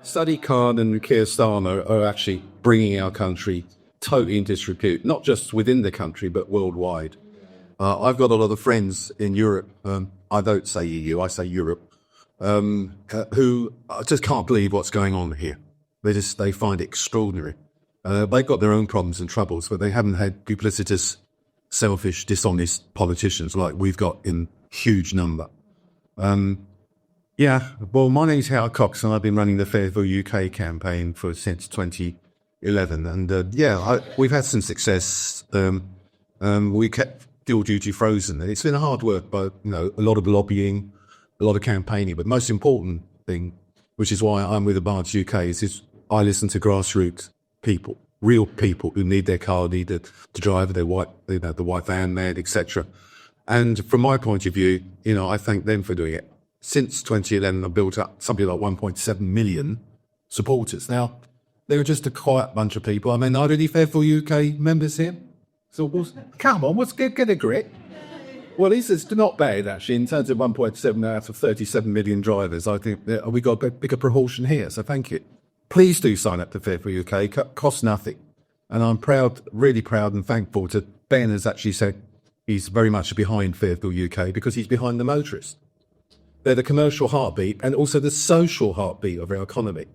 Sadiq Khan and Keir Starmer are actually bringing our country totally in disrepute, not just within the country, but worldwide. I've got a lot of friends in Europe, I don't say EU, I say Europe, who just can't believe what's going on here. They find it extraordinary. They've got their own problems and troubles, but they haven't had duplicitous, selfish, dishonest politicians like we've got in huge number. Well, my name's Howard Cox, and I've been running the Fairfuel UK campaign since 2011. And we've had some success. We kept dual duty frozen. It's been hard work, but a lot of lobbying, a lot of campaigning. But most important thing, which is why I'm with Byford UK, is I listen to grassroots people, real people who need their car, need to drive their the white van man, etc. And from my point of view, I thank them for doing it. Since 2011, I've built up something like 1.7 million supporters. Now, they were just a quiet bunch of people. I mean, are there any Fairfuel UK members here? So, come on, get a grip. Well, it's not bad, actually, in terms of 1.7 out of 37 million drivers. I think we got a bigger proportion here, so thank you. Please do sign up to Fairfuel UK. It costs nothing. And I'm proud, really proud and thankful to Ben has actually said he's very much behind Fairfuel UK because he's behind the motorists. They're the commercial heartbeat and also the social heartbeat of our economy.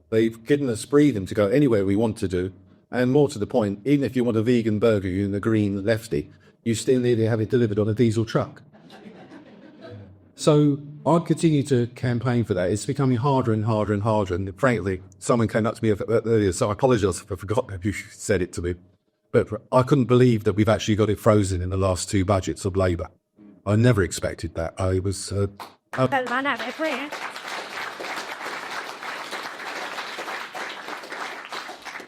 They've given us freedom to go anywhere we want to do. And more to the point, even if you want a vegan burger, you're in the green lefty, you still need to have it delivered on a diesel truck. So I continue to campaign for that. It's becoming harder and harder and harder. And frankly, someone came up to me earlier, so I apologise if I forgot if you said it to me. But I couldn't believe that we've actually got it frozen in the last two budgets of Labour. I never expected that. I was...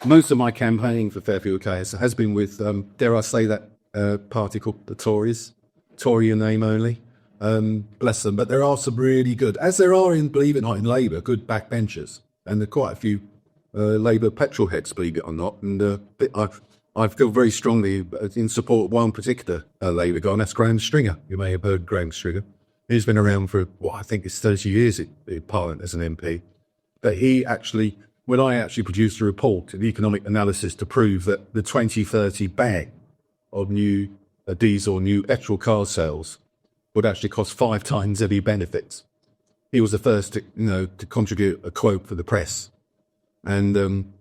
Most of my campaigning for Fairfuel UK has been with, dare I say that, party called the Tories. Tory in name only. Bless them. But there are some really good, as there are in, believe it or not, in Labour, good backbenchers. And there are quite a few Labour petrol heads, believe it or not. And I feel very strongly in support of one particular Labour guy, and that's Graham Stringer. You may have heard Graham Stringer. He's been around for, I think it's 30 years in Parliament as an MP. But he actually, when I actually produced a report, an economic analysis to prove that the 2030 ban of new diesel, new petrol car sales would actually cost 5 times any benefits. He was the first to contribute a quote for the press. And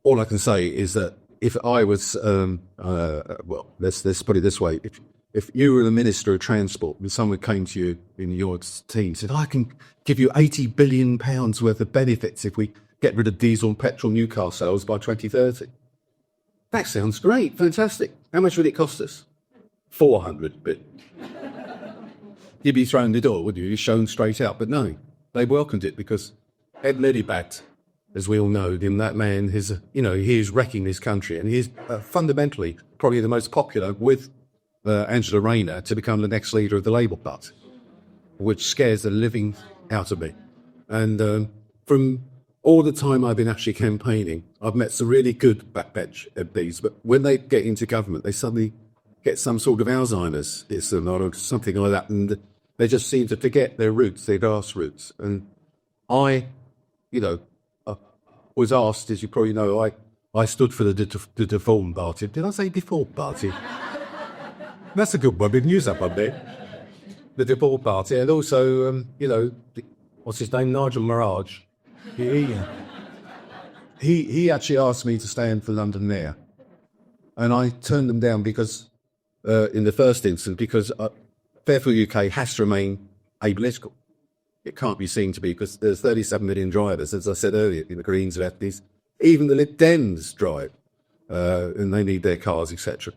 all I can say is that if I was, let's put it this way, if you were the Minister of Transport and someone came to you in your team and said, I can give you £80 billion worth of benefits if we get rid of diesel and petrol new car sales by 2030. That sounds great, fantastic. How much would it cost us? 400, but you'd be thrown the door, would you? You're shown straight out. But no, they welcomed it because Ed Medibat, as we all know, that man he is wrecking this country, and he is fundamentally probably the most popular with Angela Rayner to become the next leader of the Labour Party, which scares the living out of me. And from all the time I've been actually campaigning, I've met some really good backbench MPs, but when they get into government, they suddenly get some sort of Alzheimer's, or something like that, and they just seem to forget their roots, their grassroots. And I, was asked, as you probably know, I stood for the Deformed Party. Did I say Deformed Party? That's a good one. We can use that one bit. The Deformed Party, and also, what's his name, Nigel Farage. He actually asked me to stand for London Mayor, and I turned them down because, in the first instance, because Fairfuel UK has to remain apolitical. It can't be seen to be, because there's 37 million drivers, as I said earlier, in the Greens, lefties. Even the Lib Dems drive, and they need their cars, etc.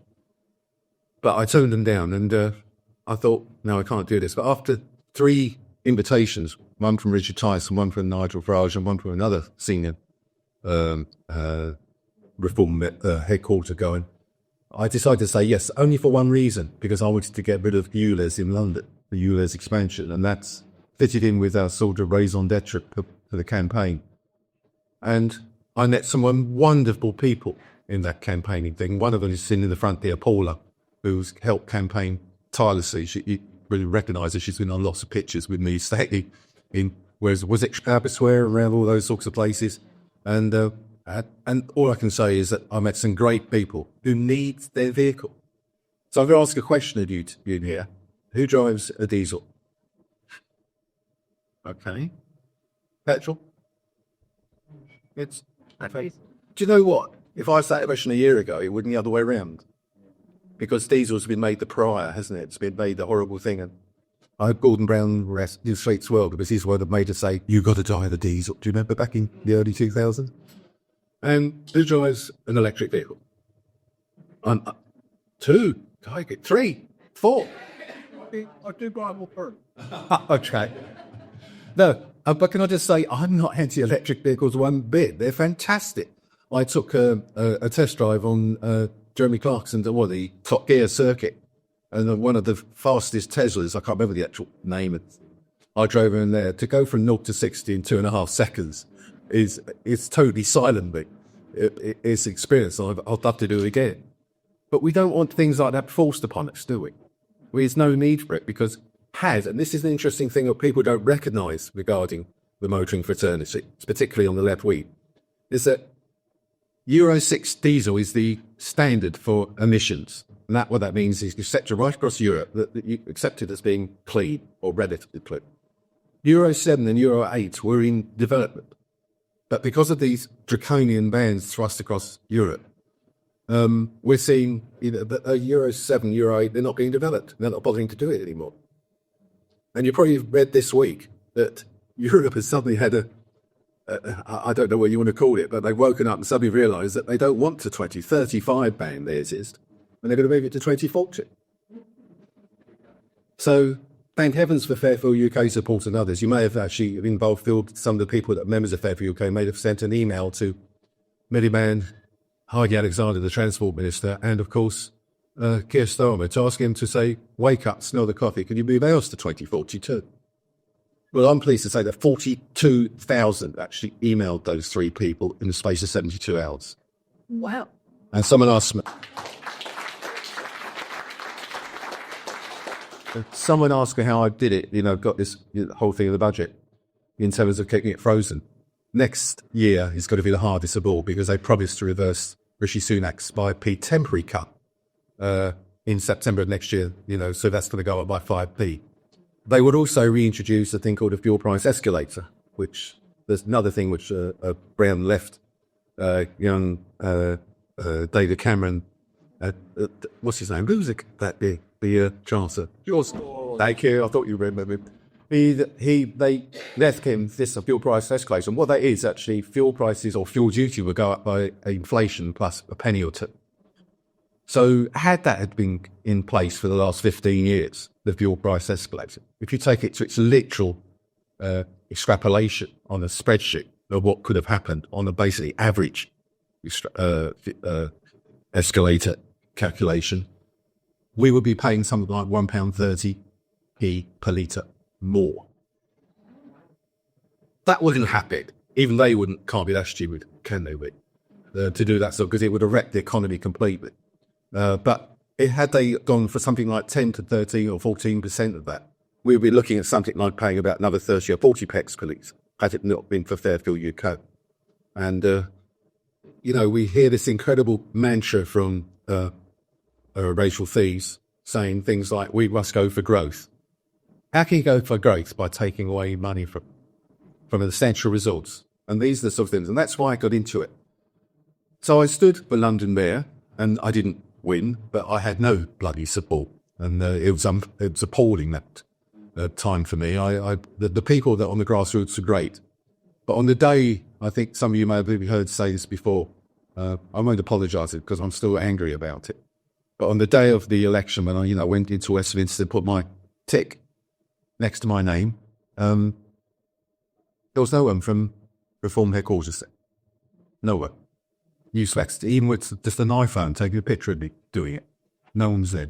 But I turned them down, and I thought, no, I can't do this. But after 3 invitations, one from Richard Tice, and one from Nigel Farage, and one from another senior reform headquarter going, I decided to say yes, only for one reason, because I wanted to get rid of ULEZ in London, the ULEZ expansion, and that's fitted in with our sort of raison d'etre for the campaign. And I met some wonderful people in that campaigning thing. One of them is sitting in the front there, Paula, who's helped campaign tirelessly. You really recognise her. She's been on lots of pictures with me, staying in whereas was it Abbotsware, around all those sorts of places. And all I can say is that I met some great people who need their vehicle. So I'm going to ask a question of you here. Who drives a diesel? Okay. Petrol? It's. Do you know what? If I asked that question a year ago, it wouldn't be the other way around. Because diesel's been made the pariah, hasn't it? It's been made the horrible thing. And I hope Gordon Brown rests his fate as well, because he's one that made us say, you got to die the diesel. Do you remember back in the early 2000s? And who drives an electric vehicle? 2, 3, 4. I do drive all 3. Okay. No, but can I just say, I'm not anti-electric vehicles one bit. They're fantastic. I took a test drive on Jeremy Clarkson's, the Top Gear circuit, and one of the fastest Teslas, I can't remember the actual name, I drove in there. To go from 0 to 60 in 2.5 seconds is totally silent, but it's experience. I'd love to do it again. But we don't want things like that forced upon us, do we? There's no need for it, because and this is an interesting thing that people don't recognise regarding the motoring fraternity, particularly on the left wing, is that Euro 6 diesel is the standard for emissions. And what that means is you accept it right across Europe, that you accept it as being clean or relatively clean. Euro 7 and Euro 8 were in development. But because of these draconian bans thrust across Europe, we're seeing that Euro 7, Euro 8, they're not being developed. They're not bothering to do it anymore. And you probably read this week that Europe has suddenly had I don't know what you want to call it, but they've woken up and suddenly realised that they don't want a 2035 ban, theirs is, and they're going to move it to 2040. So thank heavens for Fairfuel UK support and others. You may have actually involved some of the people that are members of Fairfuel UK may have sent an email to Milliman, Heidi Alexander, the Transport Minister, and of course Keir Starmer, to ask him to say, wake up, smell the coffee, can you move ours to 2042? Well, I'm pleased to say that 42,000 actually emailed those 3 people in the space of 72 hours. Wow. And someone asked me, how I did it, got this whole thing in the budget in terms of keeping it frozen. Next year is going to be the hardest of all, because they promised to reverse Rishi Sunak's temporary cut in September of next year, so that's going to go up by 5p. They would also reintroduce a thing called a fuel price escalator, which there's another thing which Brown left young David Cameron. What's his name? Who's the Chancellor? Yours. Thank you. I thought you remembered him. They left him this fuel price escalator, and what that is actually, fuel prices or fuel duty will go up by inflation plus a penny or two. So had been in place for the last 15 years, the fuel price escalator, if you take it to its literal extrapolation on a spreadsheet of what could have happened on a basically average escalator calculation, we would be paying something like £1.30p per litre more. That wouldn't happen. Even they can't be that stupid, can they, to do that stuff, because it would have wrecked the economy completely. But had they gone for something like 10 to 13 or 14% of that, we would be looking at something like paying about another 30 or 40 pence per litre, had it not been for Fairfuel UK. And, we hear this incredible mantra from racial thieves saying things like, we must go for growth. How can you go for growth? By taking away money from the essential resource. And these are the sort of things. And that's why I got into it. So I stood for London Mayor, and I didn't win, but I had no bloody support. And it was appalling, that time for me. The people that on the grassroots are great. But on the day, I think some of you may have heard say this before, I won't apologise because I'm still angry about it. But on the day of the election, when I went into Westminster and put my tick next to my name, there was no one from Reform Headquarters there. No one. Useless, even with just an iPhone taking a picture of me doing it. No one's there.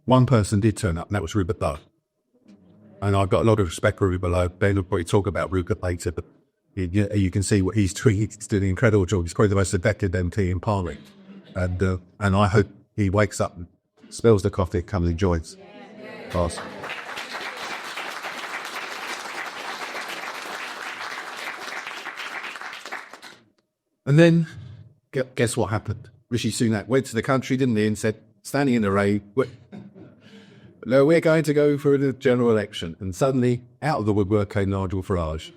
One person did turn up, and that was Rupert Lowe. And I've got a lot of respect for Rupert Lowe. Ben will probably talk about Rupert later, but you can see what he's doing. He's doing an incredible job. He's probably the most effective MT in Parliament. And I hope he wakes up and spills the coffee, comes and joins. Pass. And then, guess what happened? Rishi Sunak went to the country, didn't he, and said, standing in the rain, no, we're going to go for a general election. And suddenly, out of the woodwork came Nigel Farage.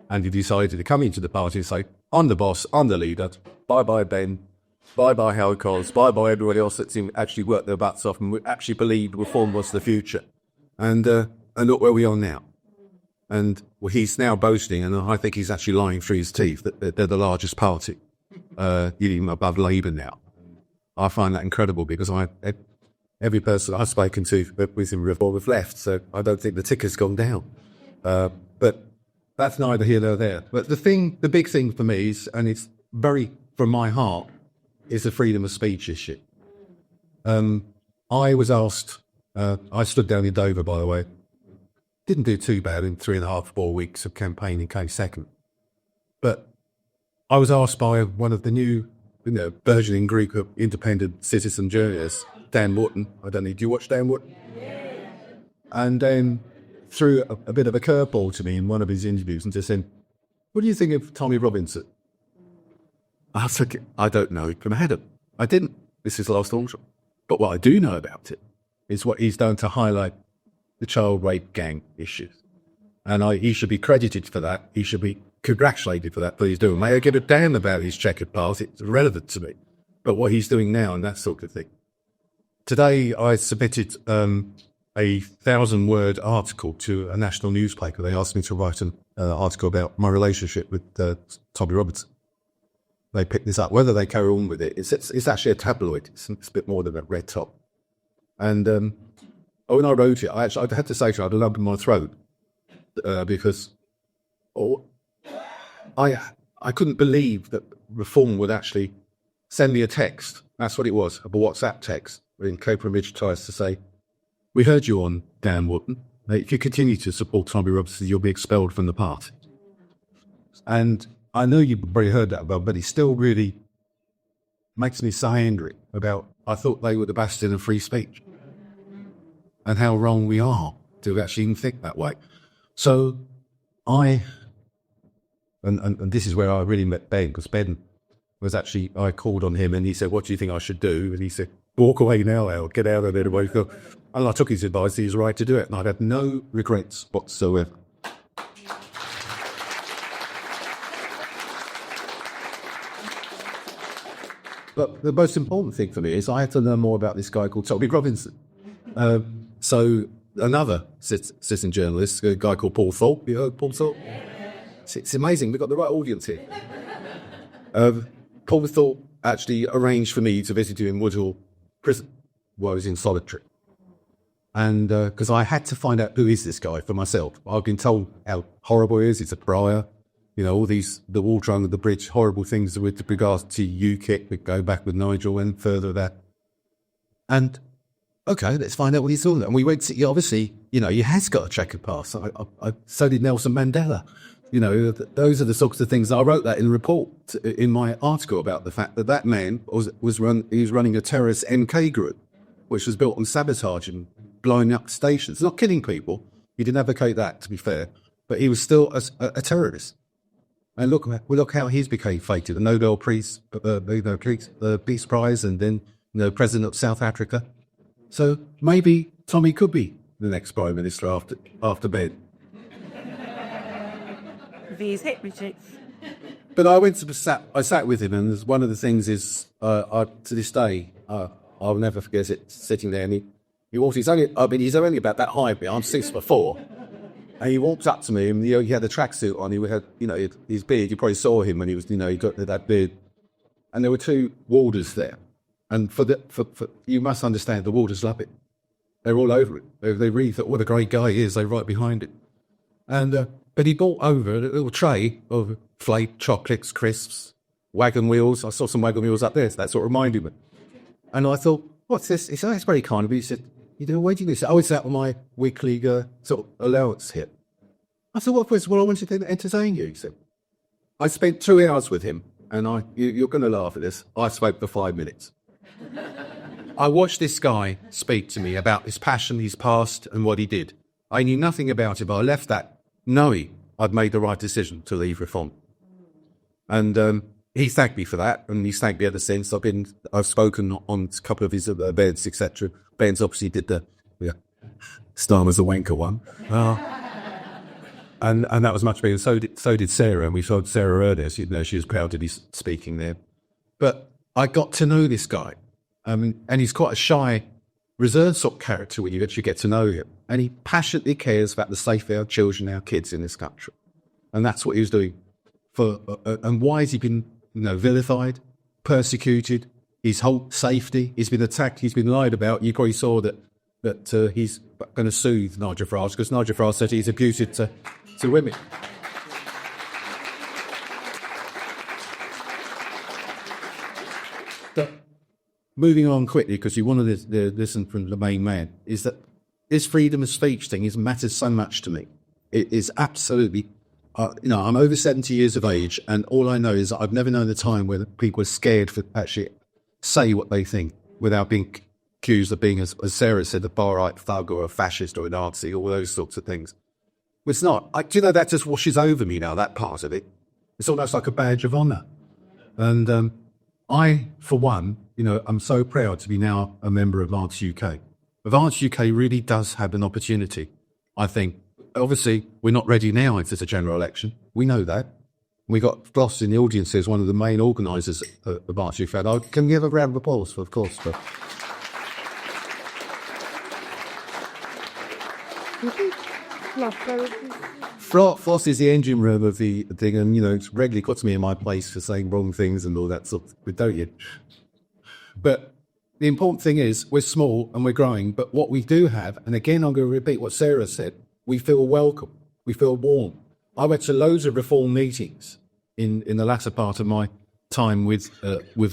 And he decided to come into the party and say, I'm the boss, I'm the leader. Bye-bye, Ben. Bye-bye, Howard Coles. Bye-bye, everybody else that seemed actually worked their butts off and actually believed reform was the future. And look where we are now. And he's now boasting, and I think he's actually lying through his teeth, that they're the largest party, even above Labour now. I find that incredible because every person I've spoken to with him reform have left, so I don't think the ticker's gone down. But that's neither here nor there. But the big thing for me is, and it's very from my heart, is the freedom of speech issue. I was asked, I stood down in Dover, by the way, didn't do too bad in 3.5, 4 weeks of campaigning, came second. But I was asked by one of the new, burgeoning group of independent citizen journalists, Dan Wootton. I don't know, do you watch Dan Wootton? Yeah. And then threw a bit of a curveball to me in one of his interviews and just said, what do you think of Tommy Robinson? I said, I don't know from Adam. I didn't. This is last autumn. But what I do know about it is what he's done to highlight the child rape gang issues. And he should be credited for that. He should be congratulated for that, but he's doing. May I give a damn about his checkered past? It's irrelevant to me. But what he's doing now and that sort of thing. Today, I submitted a 1,000-word article to a national newspaper. They asked me to write an article about my relationship with Tommy Robinson. They picked this up. Whether they carry on with it, it's actually a tabloid. It's a bit more than a red top. And when I wrote it, I had to say to her, I had a lump in my throat because I couldn't believe that Reform would actually send me a text. That's what it was, a WhatsApp text, in Cambridge tries to say, we heard you on Dan Wootton. If you continue to support Tommy Robinson, you'll be expelled from the party. And I know you've probably heard that about, but it still really makes me so angry about, I thought they were the bastion of free speech and how wrong we are to actually even think that way. So and this is where I really met Ben, because Ben was actually, I called on him and he said, what do you think I should do? And he said, walk away now, Al, get out of there. And I took his advice, he was right to do it. And I've had no regrets whatsoever. But the most important thing for me is I had to learn more about this guy called Tommy Robinson. So another citizen journalist, a guy called Paul Thorpe. You heard Paul Thorpe? It's amazing. We've got the right audience here. Paul Thorpe actually arranged for me to visit him in Woodhall Prison while I was in solitary. And because I had to find out who is this guy for myself. I've been told how horrible he is. He's a prior. All these, the water under the bridge, horrible things with regards to UKIP that go back with Nigel and further that. And, okay, let's find out what he's all about. And we went to, obviously, he has got a checkered past. So did Nelson Mandela. Those are the sorts of things. I wrote that in the report, in my article, about the fact that man was running a terrorist MK group, which was built on sabotage and blowing up stations. Not killing people. He didn't advocate that, to be fair. But he was still a terrorist. And look how he's became fated. The Nobel Peace Prize, and then President of South Africa. So maybe Tommy could be the next Prime Minister after Ben. These hip rejects. But I sat with him, and one of the things is, to this day, I'll never forget it. Sitting there, and he walked. He's only about that high. I'm 6'4". And he walked up to me, and he had a tracksuit on. He had, his beard. You probably saw him when he was, he got that beard. And there were two warders there, and for you must understand, the warders love it. They're all over it. They really thought, what a great guy he is. They're right behind it. And but he brought over a little tray of flake chocolates, crisps, wagon wheels. I saw some wagon wheels up there, so that's what reminded me. And I thought, what's this? He said, it's very kind of you. He said, where do you get this? It's out of my weekly sort of allowance here. I said, well, I wanted to entertain you. He said, I spent 2 hours with him, and you're going to laugh at this. I spoke for 5 minutes. I watched this guy speak to me about his passion, his past, and what he did. I knew nothing about it, but I left that knowing I'd made the right decision to leave Reform. And he thanked me for that, and he's thanked me ever since. I've spoken on a couple of his events, etc. Ben's obviously did the Star was a wanker one. And that was much bigger. So did Sarah, and we saw Sarah earlier. She was proud to be speaking there. But I got to know this guy, and he's quite a shy, reserved sort of character when you actually get to know him. And he passionately cares about the safety of our children, our kids in this country, and that's what he was doing. And why has he been, vilified, persecuted? His whole safety, he's been attacked, he's been lied about. You probably saw that he's going to sue Nigel Farage because Nigel Farage said he's abusive to women. But moving on quickly, because you wanted to listen from the main man, is that this freedom of speech thing matters so much to me. It is absolutely, I'm over 70 years of age, and all I know is that I've never known a time where people are scared to actually say what they think without being accused of being, as Sarah said, a far-right thug or a fascist or a Nazi, all those sorts of things. It's not. That just washes over me now, that part of it. It's almost like a badge of honour. And I, for one, I'm so proud to be now a member of Advance UK. Advance UK really does have an opportunity, I think. Obviously, we're not ready now if there's a general election. We know that. We got Floss in the audience as one of the main organisers of Advance UK. Can we have a round of applause, of course, for... Floss is the engine room of the thing, and it's regularly puts me in my place for saying wrong things and all that sort of thing, don't you? But the important thing is we're small and we're growing, but what we do have, and again I'm going to repeat what Sarah said, we feel welcome, we feel warm. I went to loads of reform meetings in the latter part of my time with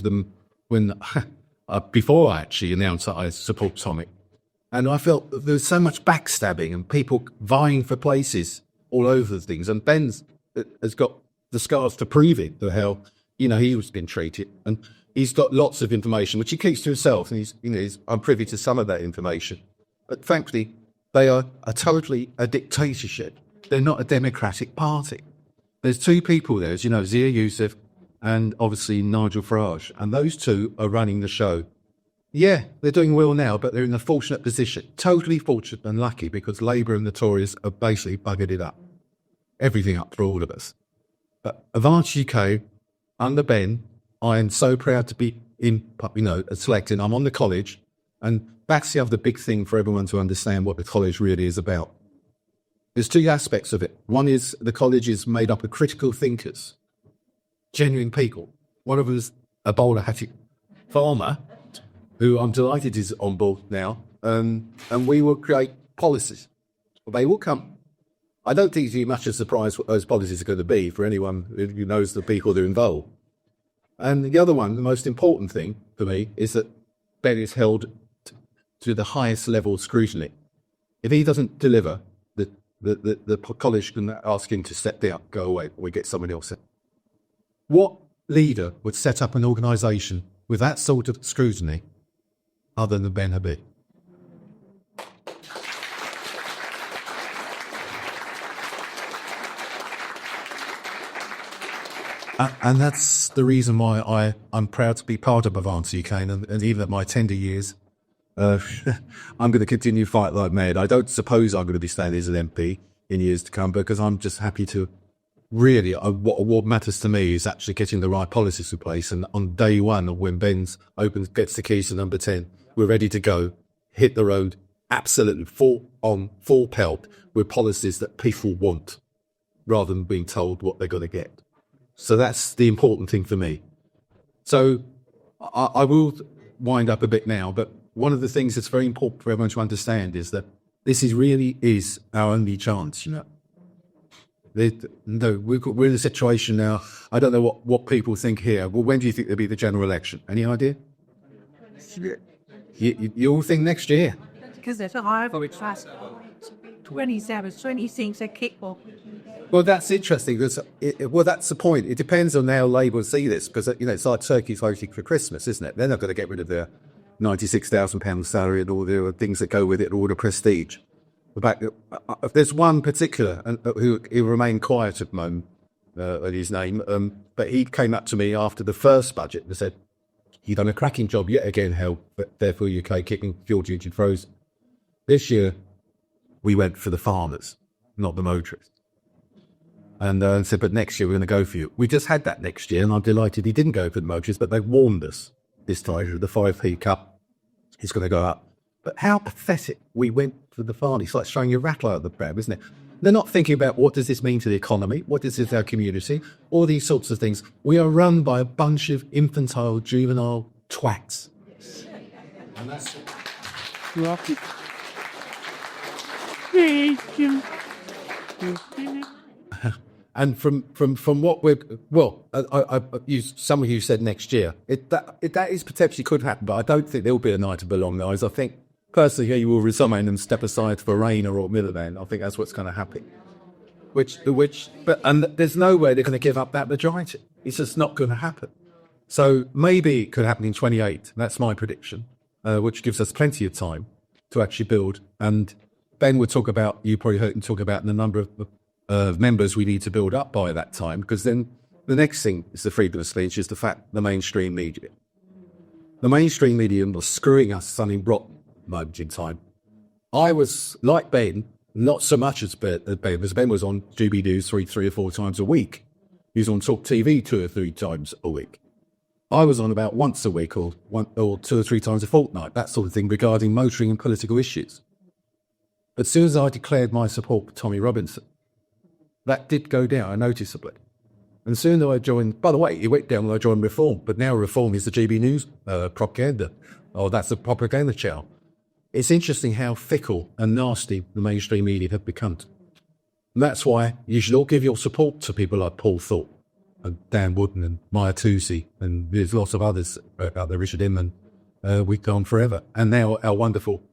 them when before I actually announced that I support Tomic. And I felt that there was so much backstabbing and people vying for places all over things. And Ben has got the scars to prove it, the how, he was being treated. And he's got lots of information, which he keeps to himself. And I'm privy to some of that information. But frankly, they are totally a dictatorship. They're not a democratic party. There's two people there, as Zia Youssef and obviously Nigel Farage. And those two are running the show. Yeah, they're doing well now, but they're in a fortunate position. Totally fortunate and lucky because Labour and the Tories have basically buggered it up. Everything up for all of us. But Advance UK, under Ben, I am so proud to be selected. I'm on the college, and that's the other big thing for everyone to understand what the college really is about. There's two aspects of it. One is the college is made up of critical thinkers, genuine people. One of them is a bowler-hatted farmer, who I'm delighted is on board now, and we will create policies. They will come. I don't think it's much of a surprise what those policies are going to be for anyone who knows the people that are involved. And the other one, the most important thing for me, is that Ben is held to the highest level of scrutiny. If he doesn't deliver, the college can ask him to step down, go away, or we get someone else in. What leader would set up an organisation with that sort of scrutiny other than Ben Habib? And that's the reason why I'm proud to be part of Advance UK, and even at my tender years, I'm going to continue to fight like mad. I don't suppose I'm going to be staying as an MP in years to come, because I'm just happy to really, what matters to me is actually getting the right policies in place. And on day one, when Ben gets the keys to number 10, we're ready to go, hit the road, absolutely full pelt with policies that people want, rather than being told what they're going to get. So that's the important thing for me. So I will wind up a bit now, but one of the things that's very important for everyone to understand is that this really is our only chance, we're in a situation now. I don't know what people think here. Well, when do you think there'll be the general election? Any idea? You all think next year? Because there's a high vote class. 27, 26 a kickball. Well, that's interesting. Because that's the point. It depends on how Labour see this, because it's like turkeys voting for Christmas, isn't it? They're not going to get rid of their £96,000 salary and all the things that go with it, all the prestige. The fact that if there's one particular who remained quiet at the moment, his name, but he came up to me after the first budget and said, "You've done a cracking job yet again, Hal, Fairfuel UK, kicking fuel duty frozen. This year, we went for the farmers, not the motorists." And said, "But next year we're going to go for you." We just had that next year, and I'm delighted he didn't go for the motorists, but they warned us this time. The 5p cup is going to go up. But how pathetic we went for the farmers. It's like throwing your rattle out of the pram, isn't it? They're not thinking about what does this mean to the economy, what does this to our community, all these sorts of things. We are run by a bunch of infantile, juvenile twats. And that's And from what we're I used some of you said next year. That is potentially could happen, but I don't think there will be a night of belong guys. I think personally you will resign and step aside for Rainer or Miliband. I think that's what's going to happen. And there's no way they're going to give up that majority. It's just not going to happen. So maybe it could happen in 28. That's my prediction, which gives us plenty of time to actually build. And Ben would talk about, you probably heard him talk about the number of members we need to build up by that time, because then the next thing is the freedom of speech, is the fact the mainstream media. The mainstream media was screwing us something rotten moment in time. I was, like Ben, not so much as Ben, because Ben was on GB News three or four times a week. He was on Talk TV 2 or 3 times a week. I was on about once a week or 2 or 3 times a fortnight, that sort of thing, regarding motoring and political issues. But as soon as I declared my support for Tommy Robinson, that did go down noticeably. And soon I joined, by the way, it went down when I joined Reform, but now Reform is the GB News propaganda. Oh, that's the propaganda channel. It's interesting how fickle and nasty the mainstream media have become. And that's why you should all give your support to people like Paul Thorpe and Dan Wooden and Maya Toosey, and there's lots of others out there, Richard Inman, We've Gone Forever. And now our wonderful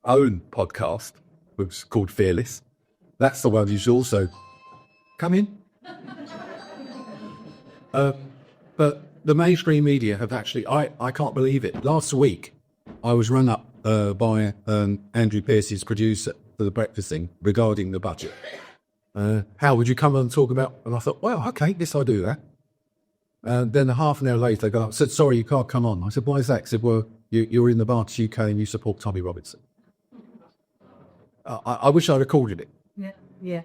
own podcast, which is called Fearless. That's the one you should also come in. But the mainstream media have actually, I can't believe it. Last week, I was rung up by Andrew Pearce's producer for the breakfast thing regarding the budget. How would you come and talk about? And I thought, well, okay, yes, I'll do that. And then half an hour later, they got up and said, sorry, you can't come on. I said, why is that? He said, well, you're in the Barts UK and you support Tommy Robinson. I wish I recorded it. Yeah.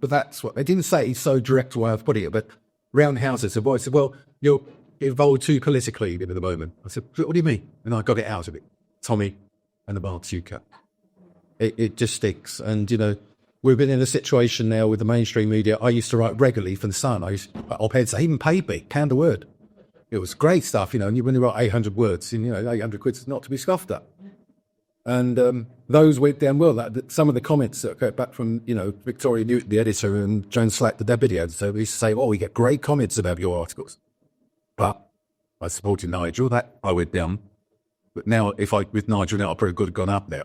But that's what they didn't say. It's so direct way of putting it. But Roundhouse said, well, you're involved too politically at the moment. I said, what do you mean? And I got it out of it. Tommy and the Barts UK. It just sticks. And, you know, we've been in a situation now with the mainstream media. I used to write regularly for The Sun. I used to op-eds. They even paid me, £1 a word. It was great stuff, you know, and when you write 800 words, and, you know, 800 quid's not to be scoffed at. And those went down well. Some of the comments that got back from, you know, Victoria Newton, the editor, and Joan Slack, the deputy editor, we used to say, we get great comments about your articles. But I supported Nigel. That I went down. But now, with Nigel now, I probably could have gone up now.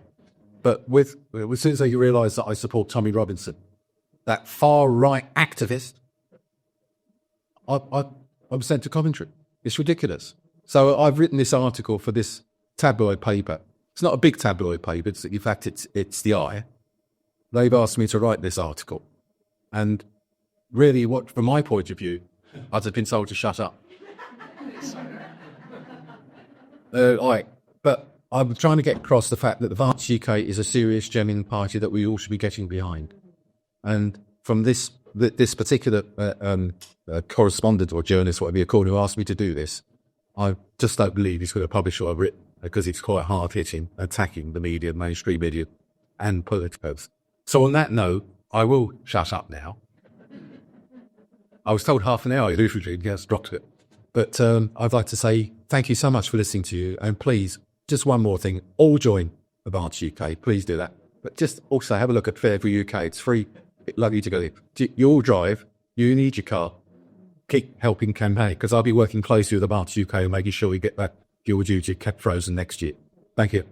But as soon as I realised that I support Tommy Robinson, that far-right activist, I'm sent to Coventry. It's ridiculous. So I've written this article for this tabloid paper. It's not a big tabloid paper. In fact, it's the Eye. They've asked me to write this article. And really, from my point of view, I'd have been told to shut up. But I'm trying to get across the fact that the Barts UK is a serious, genuine party that we all should be getting behind. And from this particular correspondent or journalist, whatever you call him, who asked me to do this, I just don't believe he's going to publish what I've written, because it's quite hard-hitting, attacking the media, mainstream media, and politicos. So on that note, I will shut up now. I was told half an hour, literally, yes, dropped it. But I'd like to say thank you so much for listening to you, and please, just one more thing, all join the Barts UK, please do that. But just also have a look at Fairfuel UK, it's free, it's lovely to go there. You all drive, you need your car, keep helping campaign, because I'll be working closely with the Barts UK and making sure we get that fuel duty kept frozen next year. Thank you.